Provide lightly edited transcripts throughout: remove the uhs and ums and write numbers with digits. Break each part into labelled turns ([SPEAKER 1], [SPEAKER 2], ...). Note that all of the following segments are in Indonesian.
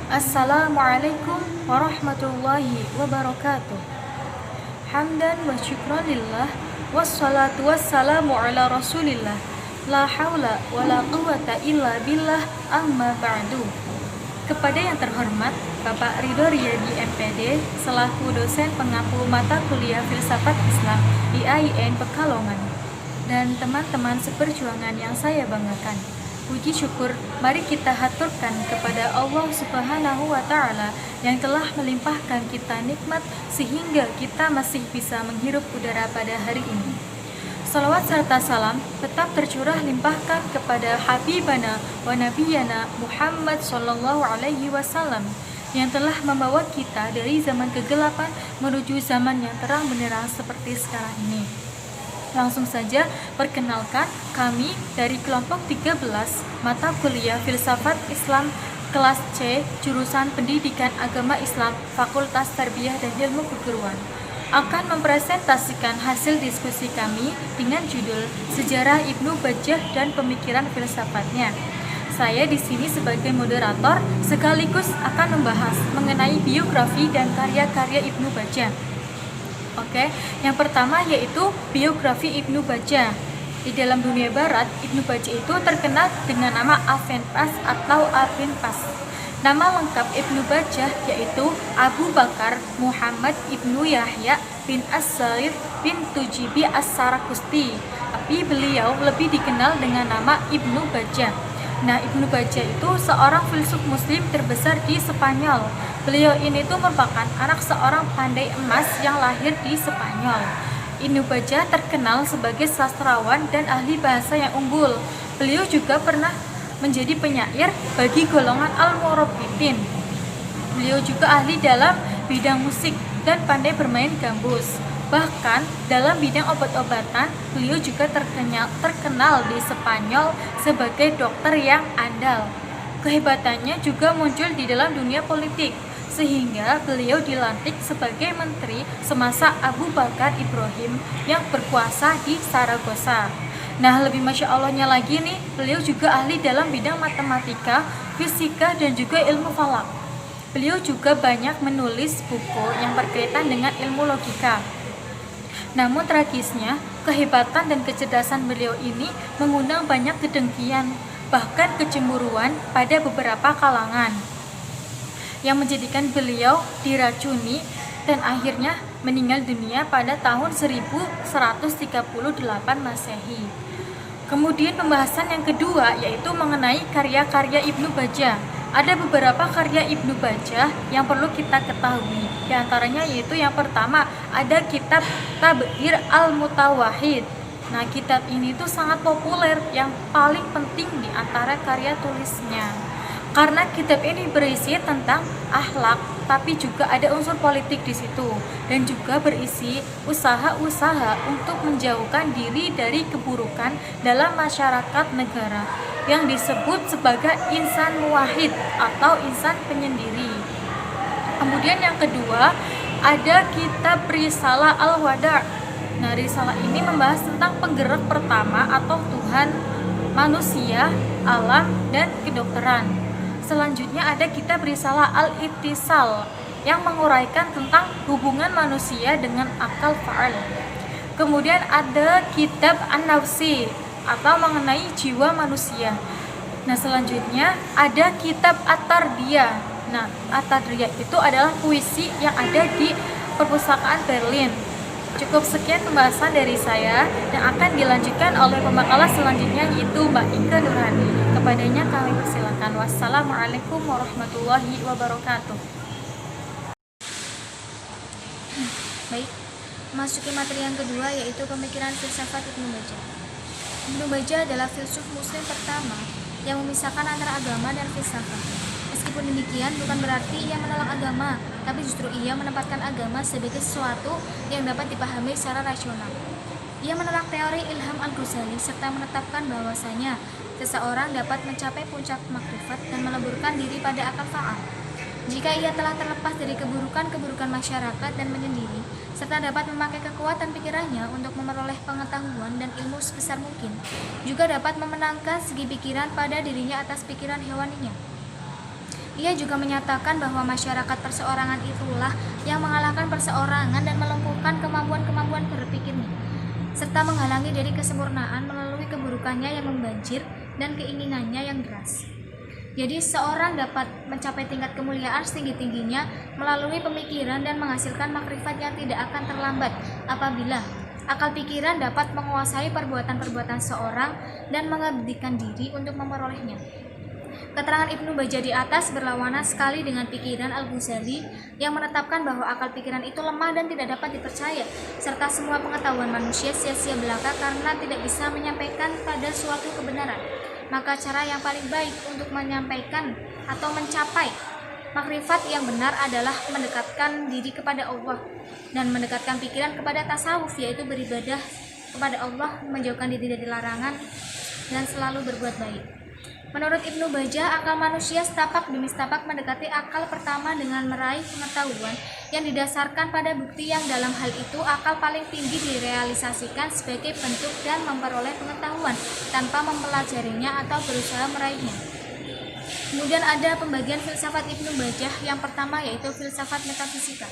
[SPEAKER 1] Assalamualaikum warahmatullahi wabarakatuh. Hamdan wa syukran lillah, wassalatu wassalamu ala rasulillah, la hawla wa la quwata illa billah, amma ba'du. Kepada yang terhormat Bapak Ridho Riyadi MPD selaku dosen pengampu mata kuliah Filsafat Islam IAIN Pekalongan, dan teman-teman seperjuangan yang saya banggakan, puji syukur mari kita haturkan kepada Allah Subhanahu wa Ta'ala yang telah melimpahkan kita nikmat sehingga kita masih bisa menghirup udara pada hari ini. Salawat serta salam tetap tercurah limpahkan kepada Habibana wa Nabiyana Muhammad Sallallahu Alaihi Wasallam yang telah membawa kita dari zaman kegelapan menuju zaman yang terang benderang seperti sekarang ini. Langsung saja perkenalkan, kami dari kelompok 13 mata kuliah Filsafat Islam kelas C jurusan Pendidikan Agama Islam Fakultas Tarbiyah dan Ilmu Keguruan akan mempresentasikan hasil diskusi kami dengan judul Sejarah Ibnu Bajjah dan Pemikiran Filsafatnya. Saya di sini sebagai moderator sekaligus akan membahas mengenai biografi dan karya-karya Ibnu Bajjah. Oke, yang pertama yaitu biografi Ibnu Bajjah. Di dalam dunia barat, Ibnu Bajjah itu terkenal dengan nama Avenpas atau Avenpas. Nama lengkap Ibnu Bajjah yaitu Abu Bakar Muhammad Ibnu Yahya bin As-Sarir bin Tujibi As-Saraqusti. Tapi beliau lebih dikenal dengan nama Ibnu Bajjah. Nah, Ibnu Bajjah itu seorang filsuf muslim terbesar di Spanyol. Beliau ini tuh merupakan anak seorang pandai emas yang lahir di Spanyol. Ibnu Bajjah terkenal sebagai sastrawan dan ahli bahasa yang unggul. Beliau juga pernah menjadi penyair bagi golongan Al-Murabitin. Beliau juga ahli dalam bidang musik dan pandai bermain gambus. Bahkan dalam bidang obat-obatan, beliau juga terkenal di Spanyol sebagai dokter yang andal. Kehebatannya juga muncul di dalam dunia politik, sehingga beliau dilantik sebagai menteri semasa Abu Bakar Ibrahim yang berkuasa di Saragossa. Nah, lebih Masya Allahnya lagi nih, beliau juga ahli dalam bidang matematika, fisika, dan juga ilmu falak. Beliau juga banyak menulis buku yang berkaitan dengan ilmu logika. Namun tragisnya, kehebatan dan kecerdasan beliau ini mengundang banyak kedengkian, bahkan kecemburuan pada beberapa kalangan, yang menjadikan beliau diracuni dan akhirnya meninggal dunia pada tahun 1138 Masehi. Kemudian pembahasan yang kedua yaitu mengenai karya-karya Ibnu Bajjah. Ada beberapa karya Ibnu Bajjah yang perlu kita ketahui. Di antaranya yaitu yang pertama ada kitab Tab'ir Al-Mutawahhid. Nah, kitab ini tuh sangat populer, yang paling penting di antara karya tulisnya. Karena kitab ini berisi tentang akhlak, tapi juga ada unsur politik di situ, dan juga berisi usaha-usaha untuk menjauhkan diri dari keburukan dalam masyarakat negara yang disebut sebagai insan muwahhid atau insan penyendiri. Kemudian yang kedua ada kitab Risalah Al-Wada'. Nah, risalah ini membahas tentang penggerak pertama atau Tuhan, manusia, alam, dan kedokteran. Selanjutnya ada kitab Risalah Al-Ittisal yang menguraikan tentang hubungan manusia dengan akal fa'al. Kemudian ada kitab An-Nafsi atau mengenai jiwa manusia. Nah, selanjutnya ada kitab At-Tarbiyah. Nah, At-Tarbiyah itu adalah puisi yang ada di perpustakaan Berlin. Cukup sekian pembahasan dari saya yang akan dilanjutkan oleh pembakalan selanjutnya yaitu Mbak Ika Nurhani. Kepadanya kami persilakan. Wassalamualaikum warahmatullahi wabarakatuh.
[SPEAKER 2] Baik, masuki materi yang kedua yaitu pemikiran filsafat Ibnu Bajjah. Ibnu Bajjah adalah filsuf muslim pertama yang memisahkan antara agama dan filsafat. Meskipun demikian, bukan berarti ia menolak agama, tapi justru ia menempatkan agama sebagai sesuatu yang dapat dipahami secara rasional. Ia menolak teori Ilham Al-Ghazali serta menetapkan bahwasanya seseorang dapat mencapai puncak makrifat dan meleburkan diri pada akal fa'al jika ia telah terlepas dari keburukan-keburukan masyarakat dan menyendiri, serta dapat memakai kekuatan pikirannya untuk memperoleh pengetahuan dan ilmu sebesar mungkin, juga dapat memenangkan segi pikiran pada dirinya atas pikiran hewaninya. Ia juga menyatakan bahwa masyarakat perseorangan itulah yang mengalahkan perseorangan dan melumpuhkan kemampuan-kemampuan berpikirnya, serta menghalangi dari kesempurnaan melalui keburukannya yang membanjir dan keinginannya yang deras. Jadi seorang dapat mencapai tingkat kemuliaan setinggi-tingginya melalui pemikiran dan menghasilkan makrifat yang tidak akan terlambat apabila akal pikiran dapat menguasai perbuatan-perbuatan seorang dan mengabdikan diri untuk memperolehnya. Keterangan Ibnu Bajjah di atas berlawanan sekali dengan pikiran Al-Ghazali yang menetapkan bahwa akal pikiran itu lemah dan tidak dapat dipercaya, serta semua pengetahuan manusia sia-sia belaka karena tidak bisa menyampaikan pada suatu kebenaran. Maka cara yang paling baik untuk menyampaikan atau mencapai makrifat yang benar adalah mendekatkan diri kepada Allah dan mendekatkan pikiran kepada tasawuf, yaitu beribadah kepada Allah, menjauhkan diri dari larangan, dan selalu berbuat baik. Menurut Ibnu Bajjah, akal manusia setapak demi setapak mendekati akal pertama dengan meraih pengetahuan yang didasarkan pada bukti yang dalam hal itu akal paling tinggi direalisasikan sebagai bentuk dan memperoleh pengetahuan tanpa mempelajarinya atau berusaha meraihnya. Kemudian ada pembagian filsafat Ibnu Bajjah yang pertama, yaitu filsafat metafisika.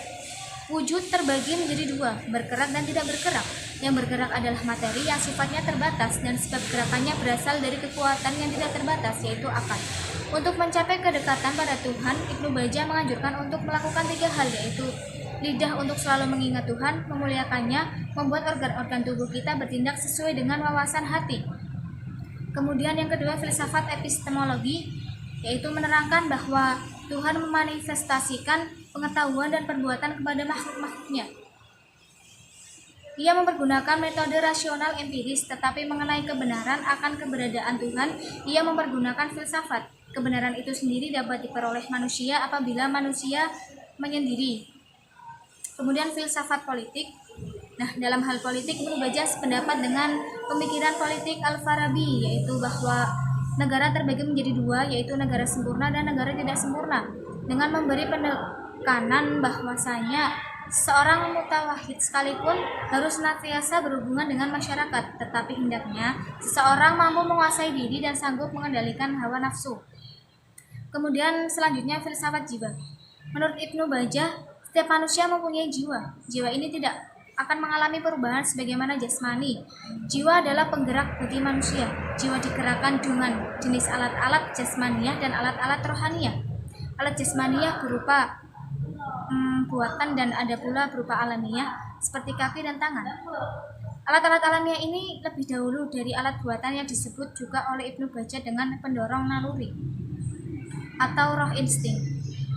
[SPEAKER 2] Wujud terbagi menjadi dua, bergerak dan tidak bergerak. Yang bergerak adalah materi yang sifatnya terbatas dan sebab gerakannya berasal dari kekuatan yang tidak terbatas, yaitu akal. Untuk mencapai kedekatan pada Tuhan, Ibnu Bajjah menganjurkan untuk melakukan 3 hal, yaitu lidah untuk selalu mengingat Tuhan, memuliakannya, membuat organ-organ tubuh kita bertindak sesuai dengan wawasan hati. Kemudian yang kedua, filsafat epistemologi, yaitu menerangkan bahwa Tuhan memanifestasikan pengetahuan dan perbuatan kepada makhluk-makhluknya. Ia mempergunakan metode rasional empiris, tetapi mengenai kebenaran akan keberadaan Tuhan, ia mempergunakan filsafat. Kebenaran itu sendiri dapat diperoleh manusia apabila manusia menyendiri. Kemudian filsafat politik. Nah, dalam hal politik, Ibnu Bajjah sependapat dengan pemikiran politik Al-Farabi, yaitu bahwa negara terbagi menjadi 2, yaitu negara sempurna dan negara tidak sempurna, dengan memberi penekanan bahwasanya seorang mutawahhid sekalipun harus senantiasa berhubungan dengan masyarakat, tetapi hendaknya seseorang mampu menguasai diri dan sanggup mengendalikan hawa nafsu. Kemudian selanjutnya filsafat jiwa. Menurut Ibnu Bajjah, setiap manusia mempunyai jiwa. Jiwa ini tidak akan mengalami perubahan sebagaimana jasmani. Jiwa adalah penggerak bagi manusia. Jiwa digerakkan dengan jenis alat-alat jasmaniyah dan alat-alat rohaniyah. Alat jasmaniyah berupa buatan dan ada pula berupa alamiah seperti kaki dan tangan. Alat-alat alamiah ini lebih dahulu dari alat buatan yang disebut juga oleh Ibnu Bajjah dengan pendorong naluri atau roh insting.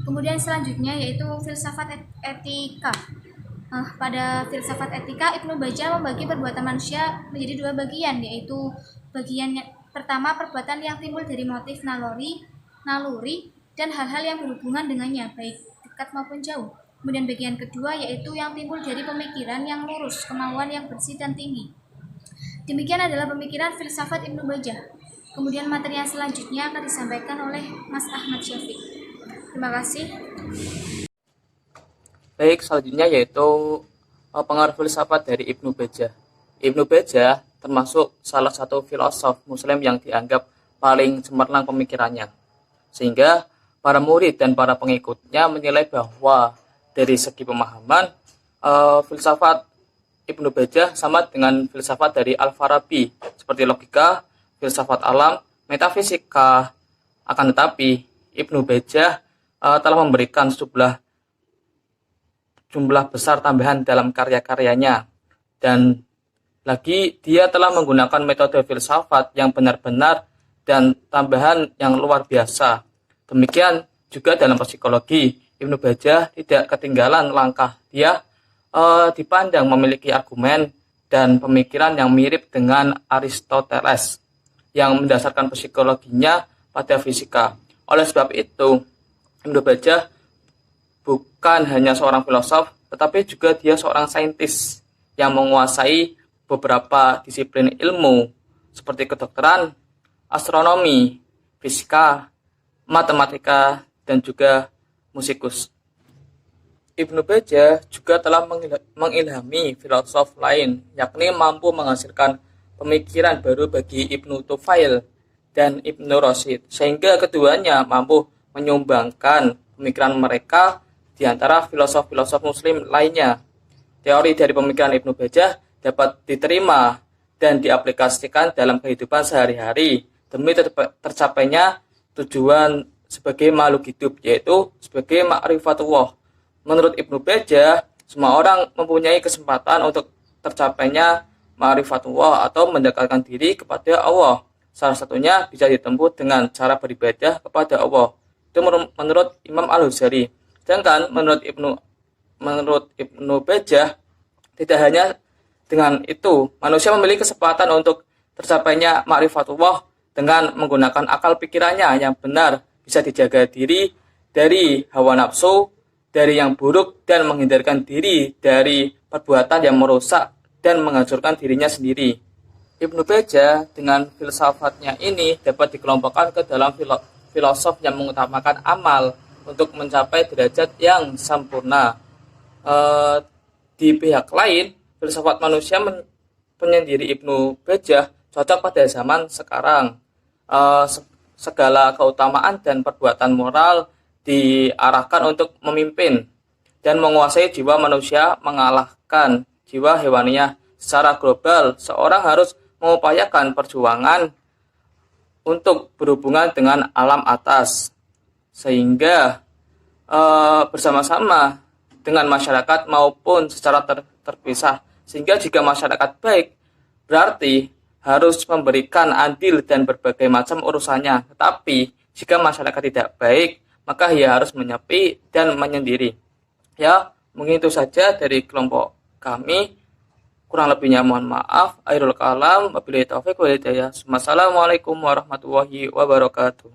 [SPEAKER 2] Kemudian selanjutnya yaitu filsafat etika. Pada filsafat etika, Ibnu Bajjah membagi perbuatan manusia menjadi 2 bagian, yaitu bagian pertama perbuatan yang timbul dari motif naluri dan hal-hal yang berhubungan dengannya, baik dekat maupun jauh. Kemudian bagian kedua yaitu yang timbul dari pemikiran yang lurus, kemauan yang bersih dan tinggi. Demikian adalah pemikiran filsafat Ibnu Bajjah. Kemudian materi yang selanjutnya akan disampaikan oleh Mas Ahmad Syafiq. Terima kasih.
[SPEAKER 3] Baik, selanjutnya yaitu pengaruh filsafat dari Ibnu Bajjah. Ibnu Bajjah termasuk salah satu filosof muslim yang dianggap paling cemerlang pemikirannya. Sehingga para murid dan para pengikutnya menilai bahwa dari segi pemahaman, filsafat Ibnu Bajjah sama dengan filsafat dari Al-Farabi, seperti logika, filsafat alam, metafisika. Akan tetapi, Ibnu Bajjah telah memberikan jumlah besar tambahan dalam karya-karyanya. Dan lagi, dia telah menggunakan metode filsafat yang benar-benar dan tambahan yang luar biasa. Demikian juga dalam psikologi, Ibnu Bajjah tidak ketinggalan langkah. Dia dipandang memiliki argumen dan pemikiran yang mirip dengan Aristoteles yang mendasarkan psikologinya pada fisika. Oleh sebab itu, Ibnu Bajjah bukan hanya seorang filosof, tetapi juga dia seorang saintis yang menguasai beberapa disiplin ilmu seperti kedokteran, astronomi, fisika, matematika, dan juga musikus. Ibnu Bajjah juga telah mengilhami filosof lain, yakni mampu menghasilkan pemikiran baru bagi Ibnu Tufail dan Ibnu Rashid, sehingga keduanya mampu menyumbangkan pemikiran mereka di antara filosof-filosof muslim lainnya. Teori dari pemikiran Ibnu Bajjah dapat diterima dan diaplikasikan dalam kehidupan sehari-hari demi tercapainya tujuan sebagai makhluk hidup, yaitu sebagai ma'rifatullah. Menurut Ibnu Bajjah, semua orang mempunyai kesempatan untuk tercapainya ma'rifatullah atau mendekatkan diri kepada Allah. Salah satunya bisa ditempuh dengan cara beribadah kepada Allah. Itu menurut Imam Al-Ghazali. Sedangkan menurut Ibnu Bajjah, tidak hanya dengan itu, manusia memiliki kesempatan untuk tercapainya ma'rifatullah dengan menggunakan akal pikirannya yang benar, bisa dijaga diri dari hawa nafsu, dari yang buruk, dan menghindarkan diri dari perbuatan yang merusak dan menghancurkan dirinya sendiri. Ibnu Bajjah dengan filsafatnya ini dapat dikelompokkan ke dalam filosof yang mengutamakan amal untuk mencapai derajat yang sempurna. Di pihak lain, filsafat manusia penyendiri Ibnu Bajjah cocok pada zaman sekarang. Segala keutamaan dan perbuatan moral diarahkan untuk memimpin dan menguasai jiwa manusia, mengalahkan jiwa hewaniah. Secara global, seorang harus mengupayakan perjuangan untuk berhubungan dengan alam atas, sehingga bersama-sama dengan masyarakat maupun secara terpisah. Sehingga jika masyarakat baik, berarti harus memberikan andil dan berbagai macam urusannya. Tetapi jika masyarakat tidak baik, maka ia harus menyepi dan menyendiri. Ya, mungkin itu saja dari kelompok kami. Kurang lebihnya mohon maaf. Akhirul kalam, wabillahi taufiq wal hidayah. Wassalamualaikum warahmatullahi wabarakatuh.